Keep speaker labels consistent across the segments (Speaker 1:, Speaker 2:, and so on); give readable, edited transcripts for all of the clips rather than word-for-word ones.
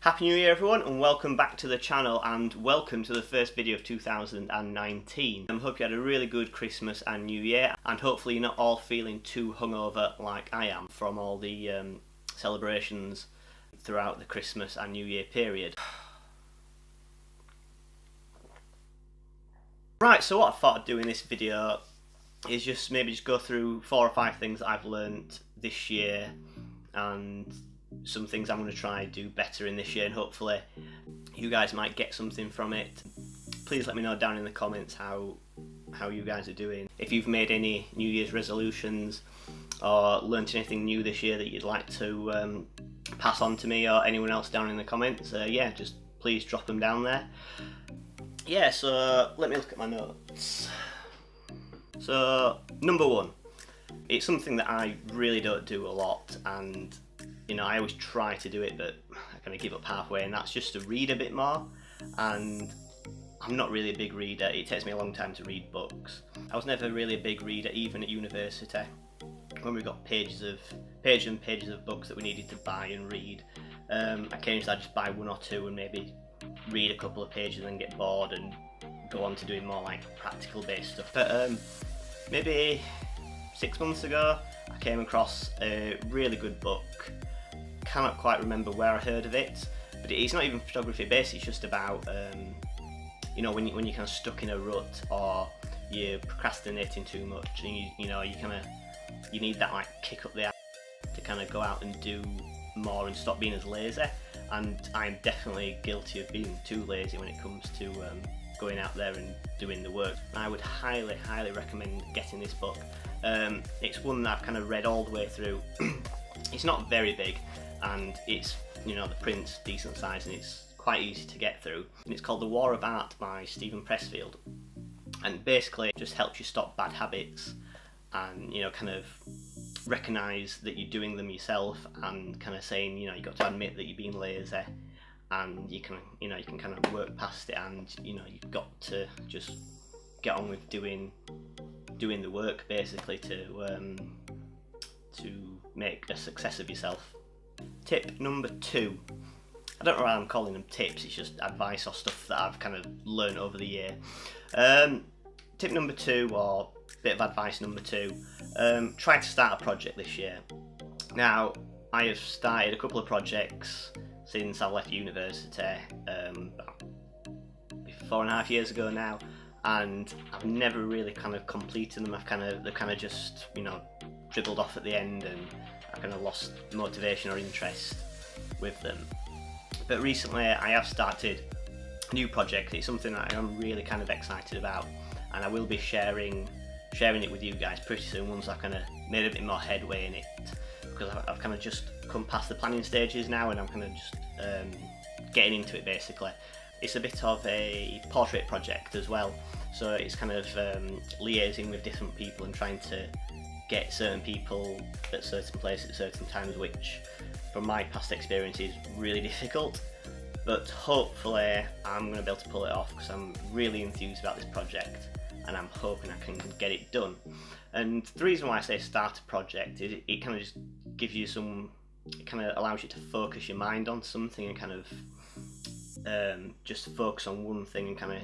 Speaker 1: Happy New Year everyone, and welcome back to the channel, and welcome to the first video of 2019. I hope you had a really good Christmas and New Year, and hopefully you're not all feeling too hungover like I am from all the celebrations throughout the Christmas and New Year period. Right, so what I thought I'd do in this video is just go through 4 or 5 things that I've learnt this year, and some things I'm going to try and do better in this year, and hopefully you guys might get something from it. Please let me know down in the comments how you guys are doing. If you've made any New Year's resolutions or learnt anything new this year that you'd like to pass on to me or anyone else down in the comments, yeah, just please drop them down there. Yeah, so let me look at my notes. So, number 1, it's something that I really don't do a lot, and I always try to do it, but I kind of give up halfway, and that's just to read a bit more. And I'm not really a big reader. It takes me a long time to read books. I was never really a big reader, even at university, when we got pages and pages of books that we needed to buy and read. Occasionally I'd just buy 1 or 2 and maybe read a couple of pages and then get bored and go on to doing more like practical based stuff. But maybe 6 months ago I came across a really good book. Cannot quite remember where I heard of it, but it's not even photography based. It's just about when you're kind of stuck in a rut, or you're procrastinating too much, and you need that like kick up the ass to kind of go out and do more and stop being as lazy. And I'm definitely guilty of being too lazy when it comes to going out there and doing the work. I would highly recommend getting this book. It's one that I've kind of read all the way through. It's not very big, and it's, the print's decent size, and it's quite easy to get through. And it's called The War of Art by Steven Pressfield, and basically it just helps you stop bad habits and kind of recognise that you're doing them yourself, and kind of saying you've got to admit that you're being lazy, and you can kind of work past it, and you've got to just get on with doing the work, basically, to make a success of yourself. Tip number 2. I don't know why I'm calling them tips, it's just advice or stuff that I've kind of learned over the year. Tip number 2, or bit of advice number 2, try to start a project this year. Now, I have started a couple of projects since I left university, about 4.5 years ago now, and I've never really kind of completed them. They've kind of just dribbled off at the end, and I kind of lost motivation or interest with them. But recently I have started a new project. It's something that I'm really kind of excited about, and I will be sharing it with you guys pretty soon once I've kind of made a bit more headway in it, because I've kind of just come past the planning stages now, and I'm kind of just getting into it. Basically, it's a bit of a portrait project as well, so it's kind of liaising with different people and trying to get certain people at certain places at certain times, which from my past experience is really difficult, but hopefully I'm going to be able to pull it off, because I'm really enthused about this project and I'm hoping I can get it done. And the reason why I say start a project is it kind of just gives you it kind of allows you to focus your mind on something, and kind of just focus on one thing and kind of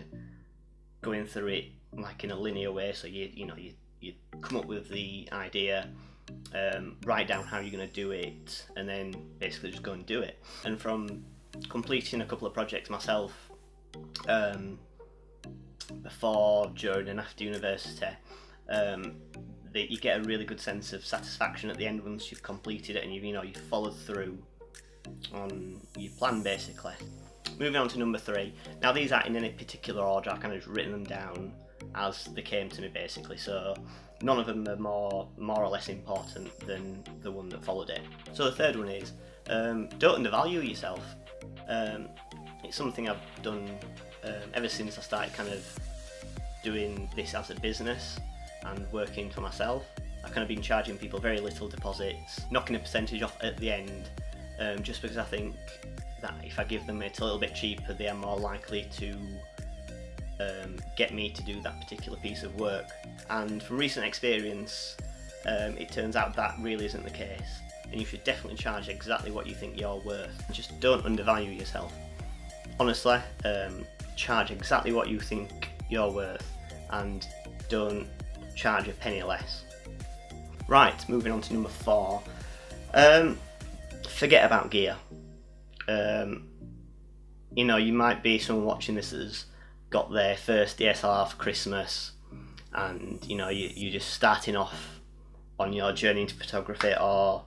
Speaker 1: going through it like in a linear way. So you come up with the idea, write down how you're going to do it, and then basically just go and do it. And from completing a couple of projects myself, before, during and after university, you get a really good sense of satisfaction at the end once you've completed it and you've followed through on your plan, basically. Moving on to number 3. Now, these aren't in any particular order. I've kind of written them down as they came to me, basically, so none of them are more or less important than the one that followed it. So the third one is, don't undervalue yourself. It's something I've done ever since I started kind of doing this as a business and working for myself. I've kind of been charging people very little deposits, knocking a percentage off at the end, just because I think that if I give them it a little bit cheaper, they are more likely to get me to do that particular piece of work. And from recent experience, it turns out that really isn't the case. and you should definitely charge exactly what you think you're worth. Just don't undervalue yourself. Honestly, charge exactly what you think you're worth and don't charge a penny less. Right, moving on to number 4. Forget about gear. You know, you might be someone watching this that's got their first DSLR for Christmas, and you know, you're just starting off on your journey into photography, or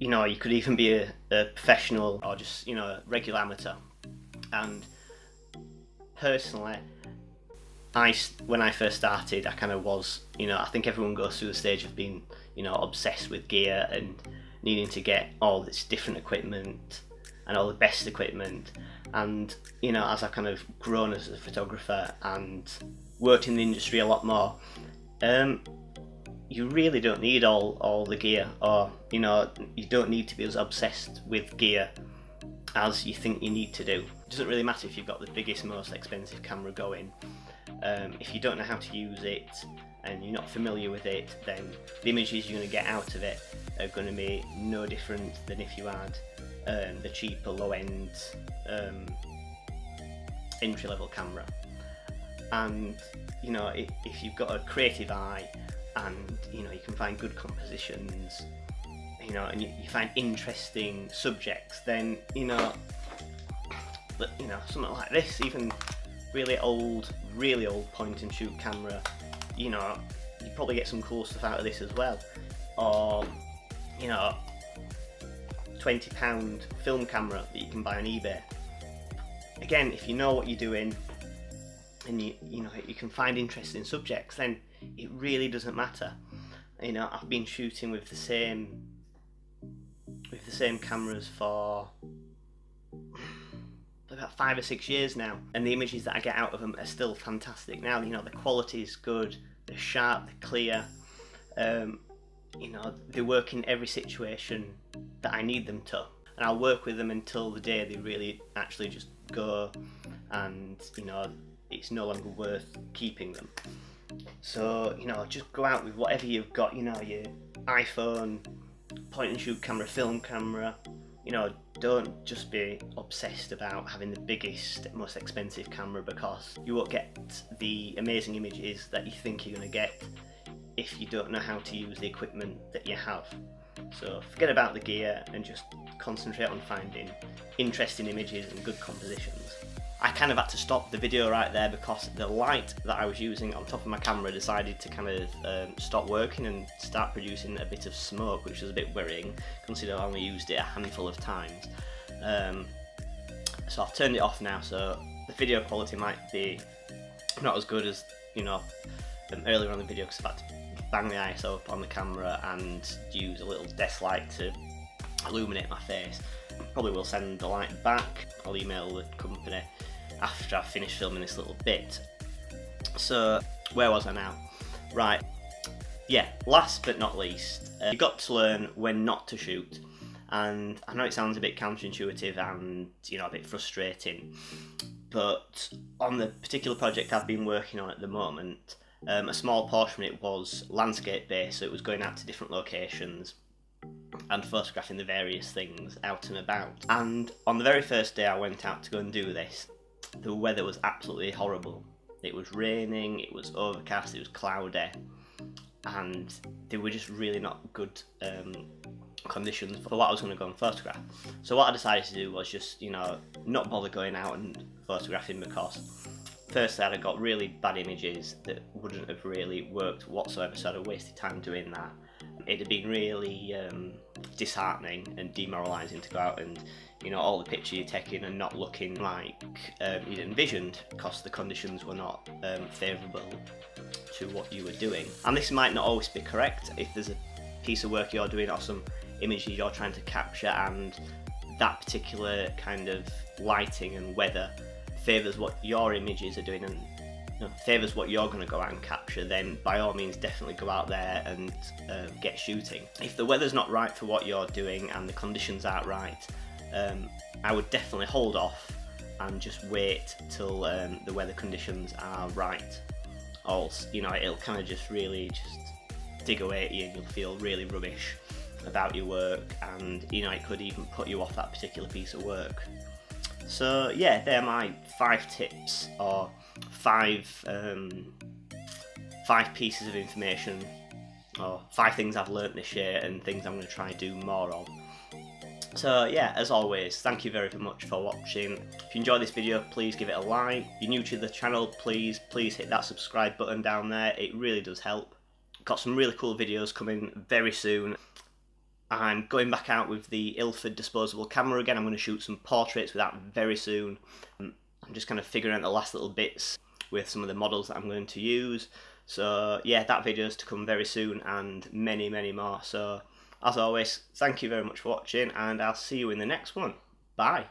Speaker 1: you know, you could even be a professional or just, you know, a regular amateur. And personally, when I first started, I kind of was, you know, I think everyone goes through the stage of being, you know, obsessed with gear and needing to get all this different equipment and all the best equipment. And you know, as I've kind of grown as a photographer and worked in the industry a lot more, you really don't need all the gear, or you know, you don't need to be as obsessed with gear as you think you need to do. It doesn't really matter if you've got the biggest, most expensive camera going. If you don't know how to use it and you're not familiar with it, then the images you're going to get out of it are going to be no different than if you had the cheaper, low-end entry-level camera. And you know, if you've got a creative eye and you know, you can find good compositions, you know, and you find interesting subjects, then you know, something like this, even really old point and shoot camera, you know, you probably get some cool stuff out of this as well. Or you know, £20 film camera that you can buy on eBay. Again, if you know what you're doing and you know, you can find interesting subjects, then it really doesn't matter. You know, I've been shooting with the same cameras for about 5 or 6 years now, and the images that I get out of them are still fantastic now. You know, the quality is good, they're sharp, they're clear, you know, they work in every situation that I need them to, and I'll work with them until the day they really actually just go, and you know, it's no longer worth keeping them. So you know, just go out with whatever you've got, you know, your iPhone, point and shoot camera, film camera. You know, don't just be obsessed about having the biggest, most expensive camera, because you won't get the amazing images that you think you're going to get if you don't know how to use the equipment that you have. So forget about the gear and just concentrate on finding interesting images and good compositions. I kind of had to stop the video right there because the light that I was using on top of my camera decided to kind of stop working and start producing a bit of smoke, which was a bit worrying considering I only used it a handful of times. So I've turned it off now, so the video quality might be not as good as, you know, earlier on in the video, because I've had to bang the ISO up on the camera and use a little desk light to illuminate my face. Probably will send the light back. I'll email the company after I've finished filming this little bit. So where was I now? Right, yeah, last but not least, you've got to learn when not to shoot. And I know it sounds a bit counterintuitive and, you know, a bit frustrating, but on the particular project I've been working on at the moment, a small portion of it was landscape based, so it was going out to different locations and photographing the various things out and about. And on the very first day I went out to go and do this, the weather was absolutely horrible. It was raining, it was overcast, it was cloudy, and they were just really not good conditions for what I was going to go and photograph. So what I decided to do was just, you know, not bother going out and photographing, because firstly I'd have got really bad images that wouldn't have really worked whatsoever, so I'd have wasted time doing that. It'd have been really disheartening and demoralising to go out and, you know, all the pictures you're taking are not looking like you'd envisioned, because the conditions were not favourable to what you were doing. And this might not always be correct. If there's a piece of work you're doing or some images you're trying to capture and that particular kind of lighting and weather favours what your images are doing and, you know, favours what you're going to go out and capture, then by all means definitely go out there and get shooting. If the weather's not right for what you're doing and the conditions aren't right, I would definitely hold off and just wait till the weather conditions are right. Or, you know, it'll kind of just really just dig away at you and you'll feel really rubbish about your work, and you know, it could even put you off that particular piece of work. So yeah, they're my 5 tips, or 5 pieces of information, or 5 things I've learnt this year and things I'm going to try and do more of. So yeah, as always, thank you very much for watching. If you enjoyed this video, please give it a like. If you're new to the channel, please hit that subscribe button down there. It really does help. Got some really cool videos coming very soon. I'm going back out with the Ilford disposable camera again. I'm going to shoot some portraits with that very soon. I'm just kind of figuring out the last little bits with some of the models that I'm going to use. So yeah, that video is to come very soon, and many more. So as always, thank you very much for watching, and I'll see you in the next one. Bye.